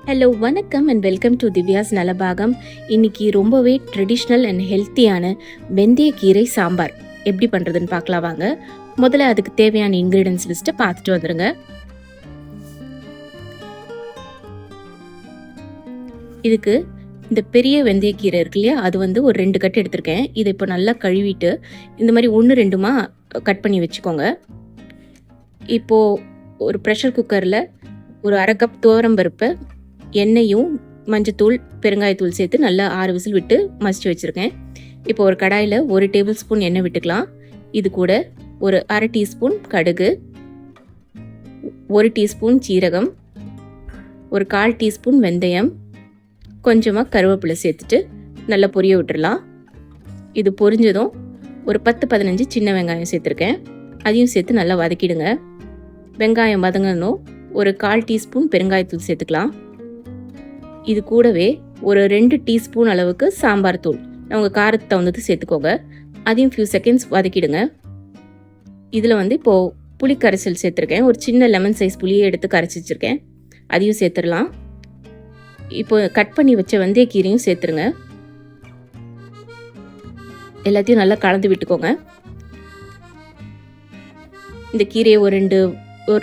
Hello வணக்கம் and welcome to Divya's Nalabagam. இன்னைக்கு ரொம்பவே ட்ரெடிஷ்னல் அண்ட் ஹெல்த்தியான வெந்தயக்கீரை சாம்பார் எப்படி பண்ணுறதுன்னு பார்க்கலாம் வாங்க. முதல்ல அதுக்கு தேவையான இன்க்ரீடியன்ஸ் லிஸ்ட்டை பார்த்துட்டு வந்துடுங்க. இதுக்கு இந்த பெரிய வெந்தயக்கீரை இருக்கு இல்லையா, அது வந்து ஒரு 2 கட்டு எடுத்திருக்கேன். இதை இப்போ நல்லா கழுவிட்டு இந்த மாதிரி 1-2மா கட் பண்ணி வச்சுக்கோங்க. இப்போது ஒரு ப்ரெஷர் குக்கரில் ஒரு 1/2 கப் துவரம்பருப்பு, எண்ணெயும் மஞ்சத்தூள் பெருங்காயத்தூள் சேர்த்து நல்லா 6 விசில் விட்டு மசிச்சு வச்சுருக்கேன். இப்போ ஒரு கடாயில் 1 டேபிள் ஸ்பூன் எண்ணெய் விட்டுக்கலாம். இது கூட ஒரு 1/2 டீஸ்பூன் கடுகு, 1 டீஸ்பூன் சீரகம், ஒரு 1/4 டீஸ்பூன் வெந்தயம், கொஞ்சமாக கருவேப்பிலை சேர்த்துட்டு நல்லா பொரிய விட்டுடலாம். இது பொரிஞ்சதும் ஒரு 10-15 சின்ன வெங்காயம் சேர்த்துருக்கேன். அதையும் சேர்த்து நல்லா வதக்கிடுங்க. வெங்காயம் வதங்கணும் ஒரு 1/4 டீஸ்பூன் பெருங்காயத்தூள் சேர்த்துக்கலாம். இது கூடவே ஒரு 2 டீஸ்பூன் அளவுக்கு சாம்பார் தூள், உங்கள் காரத்தை தகுந்தது சேர்த்துக்கோங்க. அதையும் ஃபியூ செகண்ட்ஸ் வதக்கிடுங்க. இதில் வந்து இப்போது புளி கரைசல் சேர்த்துருக்கேன். ஒரு சின்ன லெமன் சைஸ் புளியை எடுத்து கரைச்சி வச்சுருக்கேன். அதையும் சேர்த்துடலாம். இப்போ கட் பண்ணி வச்ச வெந்தயக்கீரையும் சேர்த்துருங்க. எல்லாத்தையும் நல்லா கலந்து விட்டுக்கோங்க. இந்த கீரையை ஒரு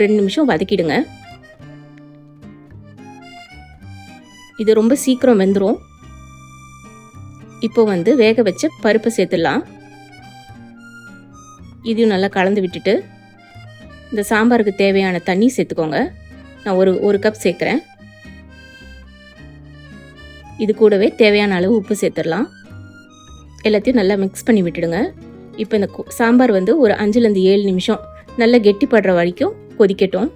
2 நிமிஷம் வதக்கிடுங்க. இது ரொம்ப சீக்கிரம் வெந்துடும். இப்போ வந்து வேக வச்ச பருப்பை சேர்த்துடலாம். இதையும் நல்லா கலந்து விட்டுட்டு இந்த சாம்பாருக்கு தேவையான தண்ணி சேர்த்துக்கோங்க. நான் ஒரு கப் சேர்க்குறேன். இது கூடவே தேவையான அளவு உப்பு சேர்த்துடலாம். எல்லாத்தையும் நல்லா மிக்ஸ் பண்ணி விட்டுடுங்க. இப்போ இந்த சாம்பார் வந்து ஒரு 5-7 நிமிஷம் நல்லா கெட்டிப்படுற வரைக்கும் கொதிக்கட்டும்.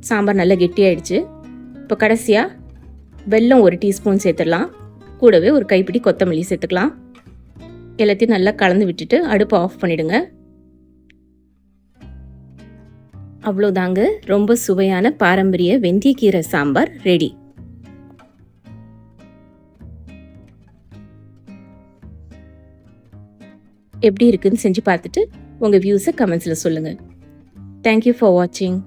சாம்பார் நல்லா கெட்டியாயிடுச்சு. இப்போ கடைசியாக வெல்லம் 1 டீஸ்பூன் சேர்த்துடலாம். கூடவே ஒரு கைப்பிடி கொத்தமல்லி சேர்த்துக்கலாம். எல்லாத்தையும் நல்லா கலந்து விட்டுட்டு அடுப்பை ஆஃப் பண்ணிடுங்க. அவ்வளோதாங்க, ரொம்ப சுவையான பாரம்பரிய வெந்தயக்கீரை சாம்பார் ரெடி. எப்படி இருக்குன்னு செஞ்சு பார்த்துட்டு உங்கள் வியூஸை கமெண்ட்ஸில் சொல்லுங்கள். தேங்க்யூ ஃபார் வாட்சிங்.